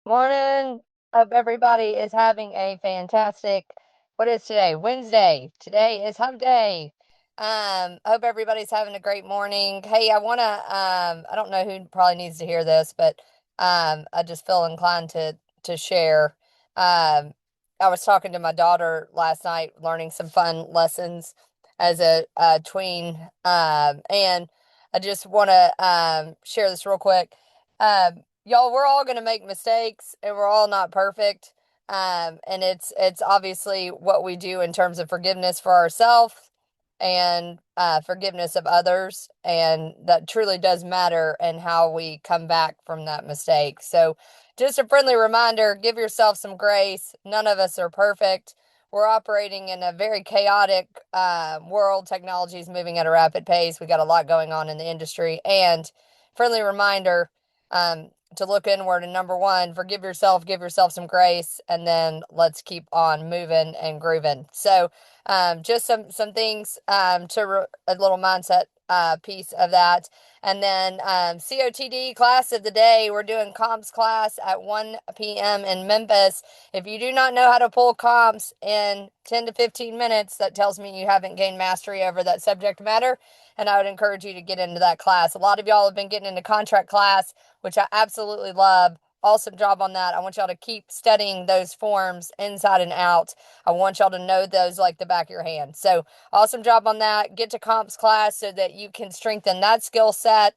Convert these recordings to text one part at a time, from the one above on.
Morning. Hope everybody is having a fantastic, what is today? Wednesday. Today is hump day. Hope everybody's having a great morning. Hey, I don't know who probably needs to hear this, but I just feel inclined to share. I was talking to my daughter last night, learning some fun lessons as a tween. And I just want to share this real quick. Y'all, we're all going to make mistakes and we're all not perfect. And it's obviously what we do in terms of forgiveness for ourselves and forgiveness of others. And that truly does matter and how we come back from that mistake. So just a friendly reminder, give yourself some grace. None of us are perfect. We're operating in a very chaotic world. Technology is moving at a rapid pace. We got a lot going on in the industry. And friendly reminder, to look inward, and number one, forgive yourself, give yourself some grace, and then let's keep on moving and grooving. So just some things a little mindset piece of that. And then COTD class of the day, we're doing comps class at 1 p.m. in Memphis. If you do not know how to pull comps in 10 to 15 minutes, that tells me you haven't gained mastery over that subject matter. And I would encourage you to get into that class. A lot of y'all have been getting into contract class, which I absolutely love. Awesome job on that. I want y'all to keep studying those forms inside and out. I want y'all to know those like the back of your hand. So awesome job on that. Get to comps class so that you can strengthen that skill set.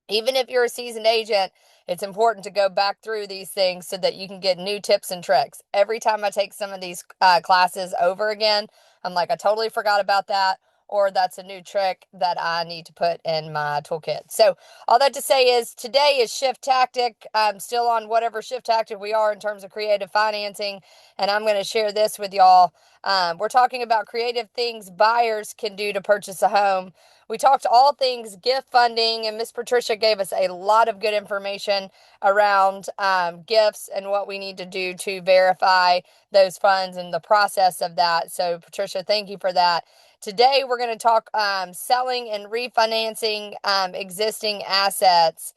Even if you're a seasoned agent, it's important to go back through these things so that you can get new tips and tricks. Every time I take some of these classes over again, I'm like, I totally forgot about that, or that's a new trick that I need to put in my toolkit. So all that to say is today is shift tactic. I'm still on whatever shift tactic we are in terms of creative financing, and I'm going to share this with y'all. We're talking about creative things buyers can do to purchase a home. We talked all things gift funding, and Miss Patricia gave us a lot of good information around gifts and what we need to do to verify those funds and the process of that. So, Patricia, thank you for that. Today, we're going to talk selling and refinancing existing assets,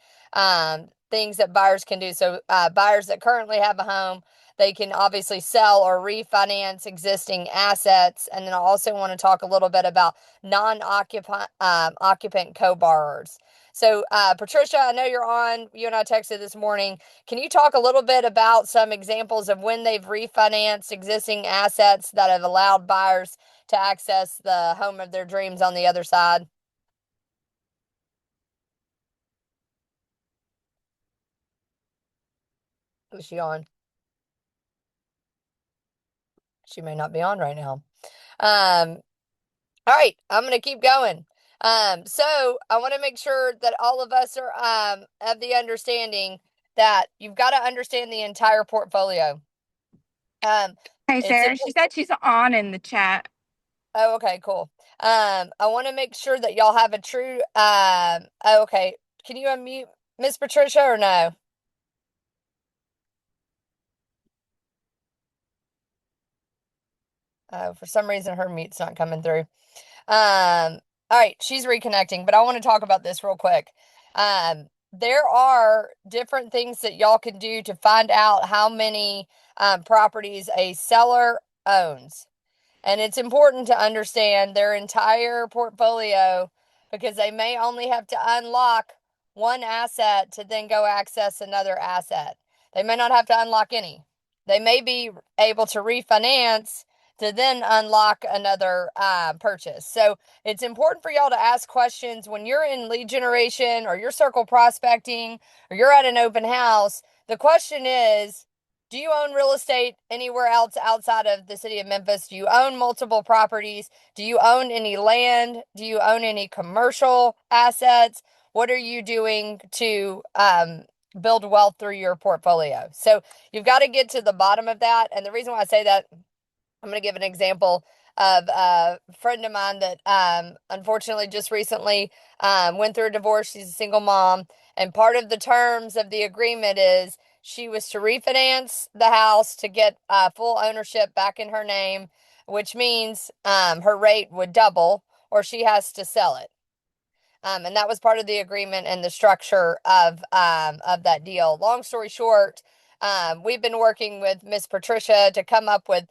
things that buyers can do. So, buyers that currently have a home, they can obviously sell or refinance existing assets. And then I also want to talk a little bit about non-occupant co-borrowers. So, Patricia, I know you're on. You and I texted this morning. Can you talk a little bit about some examples of when they've refinanced existing assets that have allowed buyers to access the home of their dreams on the other side? Is she on? She may not be on right now. Um, all right, I'm going to keep going. So I want to make sure that all of us are of the understanding that you've got to understand the entire portfolio. Um, Hey, it's Sarah. She said she's on in the chat. Oh, okay, cool. I want to make sure that y'all have a true oh, okay. Can you unmute Miss Patricia or no? For some reason her mute's not coming through. All right, she's reconnecting, but I want to talk about this real quick. There are different things that y'all can do to find out how many properties a seller owns. And it's important to understand their entire portfolio because they may only have to unlock one asset to then go access another asset. They may not have to unlock any. They may be able to refinance to then unlock another purchase. So it's important for y'all to ask questions when you're in lead generation or you're circle prospecting or you're at an open house. The question is, do you own real estate anywhere else outside of the city of Memphis? Do you own multiple properties? Do you own any land? Do you own any commercial assets? What are you doing to build wealth through your portfolio? So you've got to get to the bottom of that. And the reason why I say that, I'm going to give an example of a friend of mine that unfortunately just recently went through a divorce. She's a single mom. And part of the terms of the agreement is she was to refinance the house to get full ownership back in her name, which means her rate would double or she has to sell it. And that was part of the agreement and the structure of that deal. Long story short, we've been working with Miss Patricia to come up with,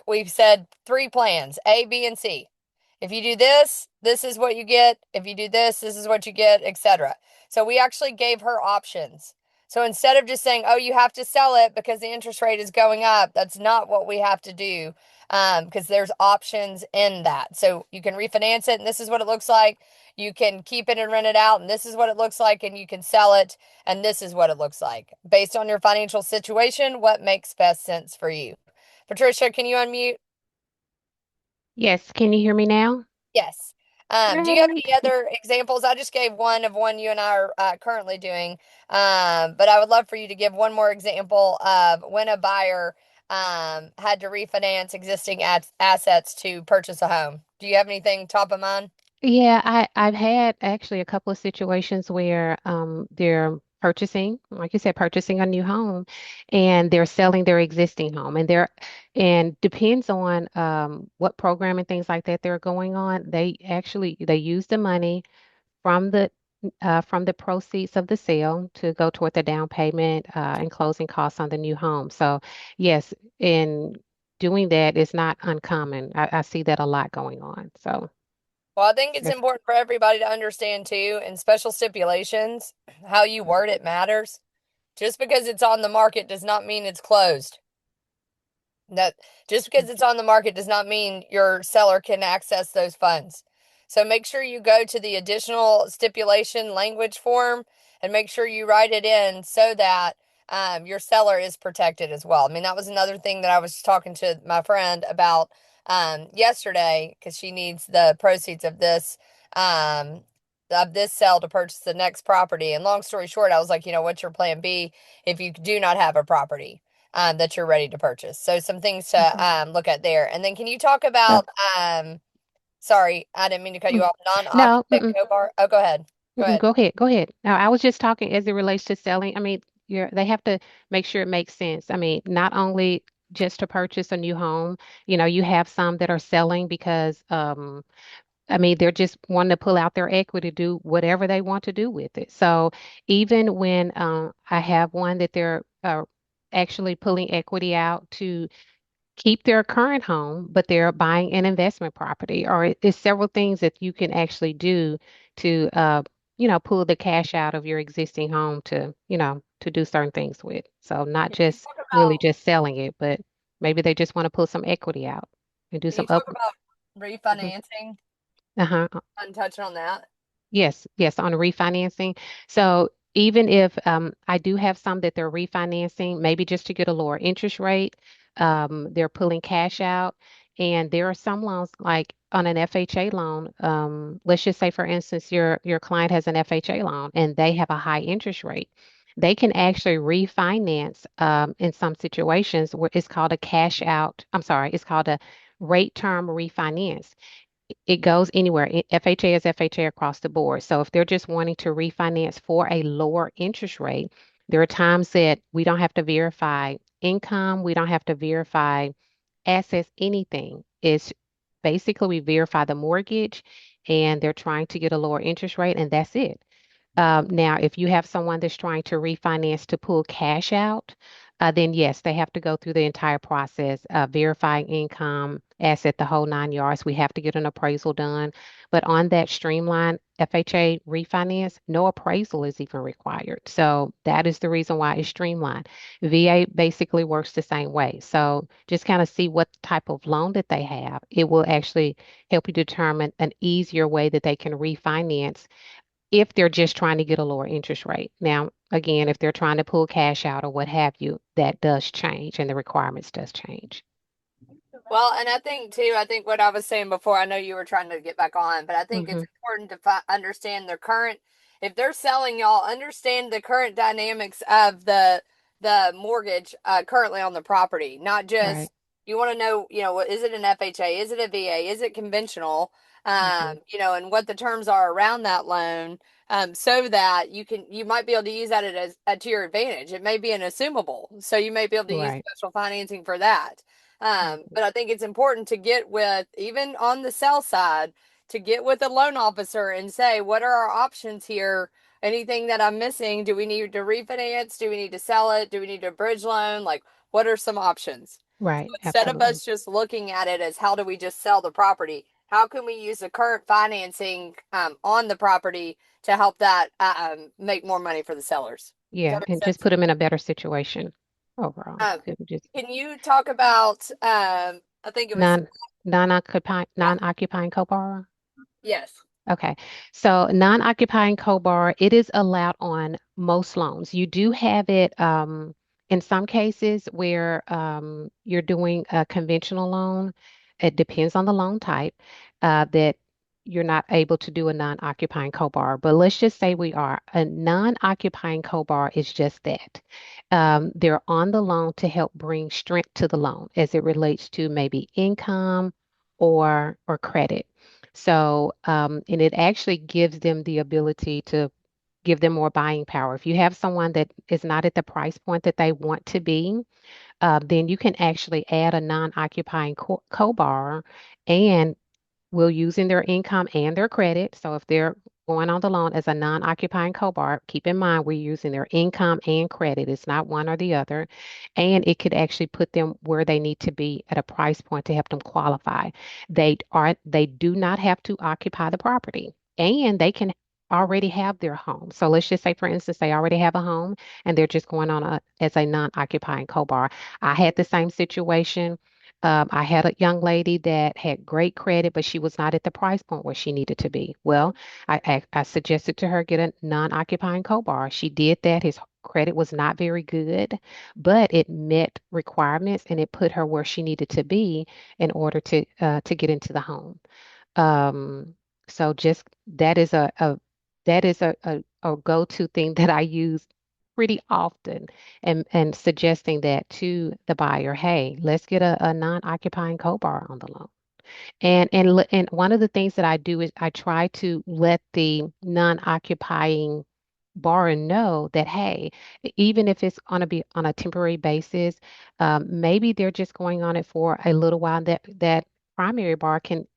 we've said three plans, A, B, and C. If you do this, this is what you get. If you do this is what you get, etc. So we actually gave her options. So instead of just saying, oh, you have to sell it because the interest rate is going up, that's not what we have to do, because there's options in that. So you can refinance it, and this is what it looks like. You can keep it and rent it out, and this is what it looks like, and you can sell it, and this is what it looks like. Based on your financial situation, what makes best sense for you? Patricia, can you unmute? Yes, can you hear me now? Yes. Do you have Great. any other examples? I just gave one of one you and I are currently doing, but I would love for you to give one more example of when a buyer had to refinance existing assets to purchase a home. Do you have anything top of mind? Yeah, I've had actually a couple of situations where they're purchasing, like you said, purchasing a new home and they're selling their existing home and depends on what program and things like that they're going on. They use the money from the proceeds of the sale to go toward the down payment and closing costs on the new home. So yes, in doing that is not uncommon. I see that a lot going on. So Well, I think it's that's important for everybody to understand too, in special stipulations, how you word it matters. Just because it's on the market does not mean it's closed. That just because it's on the market does not mean your seller can access those funds. So make sure you go to the additional stipulation language form and make sure you write it in so that your seller is protected as well. I mean, that was another thing that I was talking to my friend about yesterday because she needs the proceeds um, of this sale to purchase the next property. And long story short, I was like, what's your plan B if you do not have a property? That you're ready to purchase. So some things to mhm. look at there. And then can you talk Uh, about sorry, I didn't mean to cut you mm. off, No, non-occupant co-bar. Oh, go ahead. Go ahead. go ahead, go ahead. Now, I was just talking as it relates to selling. I mean, they have to make sure it makes sense. I mean, not only just to purchase a new home, you have some that are selling because I mean, they're just wanting to pull out their equity, do whatever they want to do with it. So even when I have one that they're actually pulling equity out to keep their current home, but they're buying an investment property, or it's several things that you can actually do to, pull the cash out of your existing home to do certain things with. So not Can you just talk really about just selling it, but maybe they just want to pull some equity out and do can some you talk up. about Mhm. refinancing Uh-huh. and touch on that? Yes, yes, on refinancing. So even if I do have some that they're refinancing, maybe just to get a lower interest rate, they're pulling cash out. And there are some loans, like on an FHA loan, let's just say, for instance, your client has an FHA loan and they have a high interest rate. They can actually refinance in some situations where it's called a cash out. I'm sorry, it's called a rate term refinance. It goes anywhere. FHA is FHA across the board. So if they're just wanting to refinance for a lower interest rate, there are times that we don't have to verify income, we don't have to verify assets, anything. It's basically we verify the mortgage and they're trying to get a lower interest rate, and that's it. Now, if you have someone that's trying to refinance to pull cash out, then yes, they have to go through the entire process, verifying income, asset, the whole 9 yards. We have to get an appraisal done. But on that streamlined FHA refinance, no appraisal is even required. So that is the reason why it's streamlined. VA basically works the same way. So just kind of see what type of loan that they have. It will actually help you determine an easier way that they can refinance if they're just trying to get a lower interest rate. Now, again, if they're trying to pull cash out or what have you, that does change and the requirements does change. Well, and I think too, I think what I was saying before, I know you were trying to get back on, but I think it's Hmm. important to understand their current, if they're selling, y'all understand the current dynamics of the mortgage currently on the property, not Right. just you want to know, what is it an FHA, is it a VA, is it conventional, Hmm. and what the terms are around that loan, so that you might be able to use that as to your advantage. It may be an assumable, so you may be able to use Right. special financing for that. Mhm. But I think it's important to get with, even on the sell side, to get with a loan officer and say, what are our options here? Anything that I'm missing? Do we need to refinance? Do we need to sell it? Do we need a bridge loan? Like, what are some options? So Right, instead of absolutely. us just looking at it as how do we just sell the property, how can we use the current financing on the property to help that make more money for the sellers? Does Yeah, that make and just sense? put them in a better situation overall. Um, Could just can you talk about, I think it was, non non-occupying co-borrower. yes. Okay. So non-occupying co-borrower, it is allowed on most loans. You do have it in some cases where you're doing a conventional loan. It depends on the loan type that you're not able to do a non-occupying co-borrower. But let's just say we are. A non-occupying co-borrower is just that. They're on the loan to help bring strength to the loan as it relates to maybe income or credit. So, and it actually gives them the ability to give them more buying power. If you have someone that is not at the price point that they want to be, then you can actually add a non-occupying co-borrower and will using their income and their credit. So if they're going on the loan as a non-occupying co-borrower, keep in mind we're using their income and credit. It's not one or the other. And it could actually put them where they need to be at a price point to help them qualify. They do not have to occupy the property. And they can already have their home. So let's just say, for instance, they already have a home and they're just going on as a non-occupying co-borrower. I had the same situation. I had a young lady that had great credit, but she was not at the price point where she needed to be. Well, I suggested to her get a non-occupying co-borrower. She did that. His credit was not very good, but it met requirements and it put her where she needed to be in order to get into the home. Um, so just that is a go-to thing that I use pretty often and suggesting that to the buyer, hey, let's get a non-occupying co-borrower on the loan. And one of the things that I do is I try to let the non-occupying borrower know that, hey, even if it's going to be on a temporary basis, maybe they're just going on it for a little while, that primary borrower can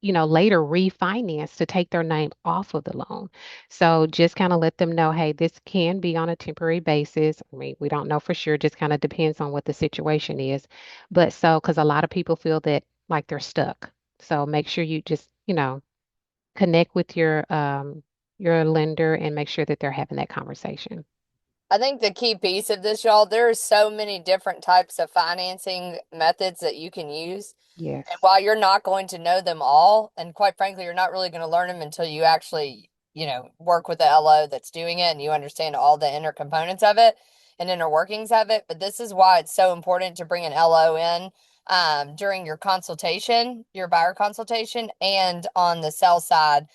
later refinance to take their name off of the loan. So just kind of let them know, hey, this can be on a temporary basis. I mean, we don't know for sure, just kind of depends on what the situation is. But so, because a lot of people feel that like they're stuck. So make sure you just, connect with your lender and make sure that they're having that conversation. I think the key piece of this, y'all, there are so many different types of financing methods that you can use. And Yes. while you're not going to know them all, and quite frankly, you're not really going to learn them until you actually, work with the LO that's doing it and you understand all the inner components of it and inner workings of it. But this is why it's so important to bring an LO in during your consultation, your buyer consultation, and on the sell side.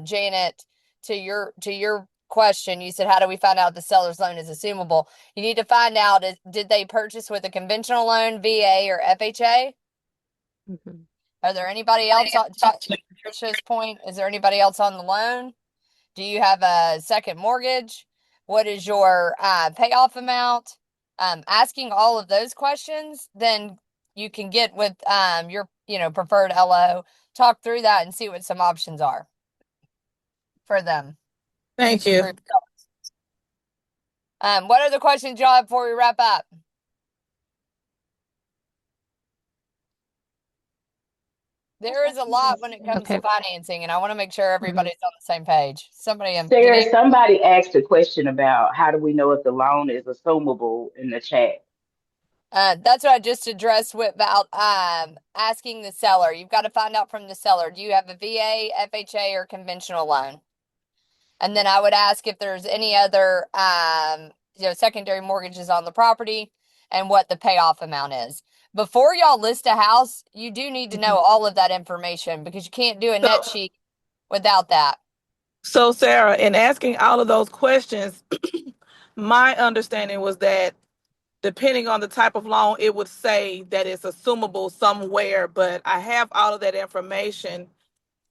Janet, to your question, you said, how do we find out the seller's loan is assumable? You need to find out, did they purchase with a conventional loan, VA, or FHA? Hmm. Are there anybody else on, to Patricia's point, is there anybody else on the loan? Do you have a second mortgage? What is your payoff amount? Asking all of those questions, then you can get with your preferred LO, talk through that and see what some options are for them to Thank get you. through. What are the questions y'all have before we wrap up? There is a lot when it comes to Okay. financing, and I want to make sure Hmm. everybody's on the same page. Somebody, did Sarah, he? somebody asked a question about how do we know if the loan is assumable in the chat. That's what I just addressed with about asking the seller. You've got to find out from the seller. Do you have a VA, FHA, or conventional loan? And then I would ask if there's any other secondary mortgages on the property and what the payoff amount is. Before y'all list a house, you do need to Hmm. know all of that information because you can't do a net So, sheet without that. so Sarah, in asking all of those questions, my understanding was that depending on the type of loan, it would say that it's assumable somewhere, but I have all of that information.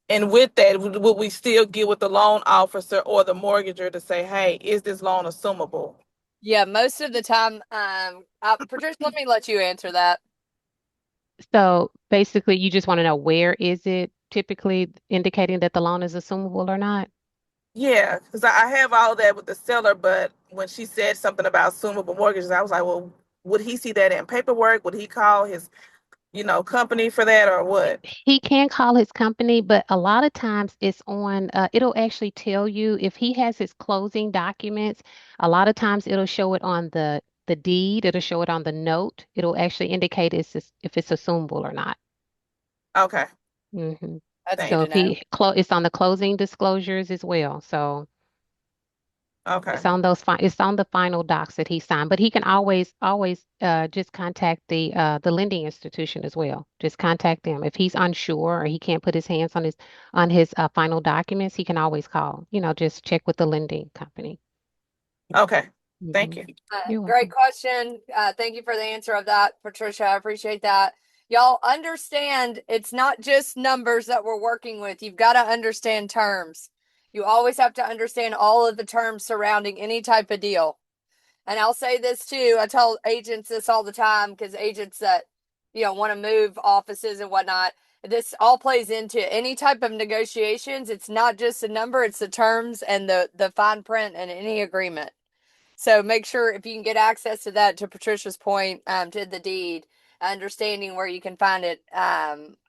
And with that, would we still get with the loan officer or the mortgager to say, hey, is this loan assumable? Yeah, most of the time, Patricia, let me let you answer that. So basically, you just want to know where is it typically indicating that the loan is assumable or not? Yeah, because I have all that with the seller, but when she said something about assumable mortgages, I was like, well, would he see that in paperwork? Would he call his, company for that or what? He can call his company, but a lot of times it's on, it'll actually tell you if he has his closing documents. A lot of times it'll show it on the deed, it'll show it on the note. It'll actually indicate if it's assumable or not. Okay, hmm That's thank good So to if you. know. it's on the closing disclosures as well. So Okay, it's on the final docs that he signed, but he can always just contact the lending institution as well. Just contact them if he's unsure or he can't put his hands on his final documents. He can always call. Just check with the lending company. okay, hmm thank you. You're Great welcome. question. Thank you for the answer of that, Patricia. I appreciate that. Y'all understand it's not just numbers that we're working with. You've got to understand terms. You always have to understand all of the terms surrounding any type of deal. And I'll say this too. I tell agents this all the time because agents that, want to move offices and whatnot, this all plays into any type of negotiations. It's not just a number, it's the terms and the fine print in any agreement. So make sure if you can get access to that, to Patricia's point, to the deed, understanding where you can find it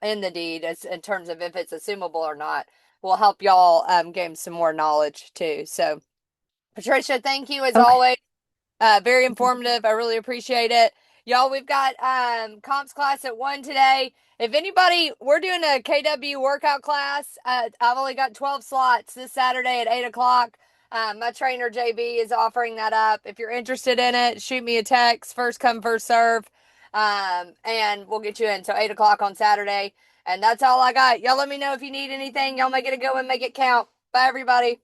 in the deed as in terms of if it's assumable or not, will help y'all gain some more knowledge too. So Patricia, thank you as Okay. always. Very informative. I really appreciate it. Y'all, we've got comps class at 1 today. If anybody, we're doing a KW workout class. I've only got 12 slots this Saturday at 8 o'clock. My trainer JB is offering that up. If you're interested in it, shoot me a text. First come, first serve. And we'll get you in. So 8 o'clock on Saturday. And that's all I got. Y'all let me know if you need anything. Y'all make it a good one, make it count. Bye, everybody.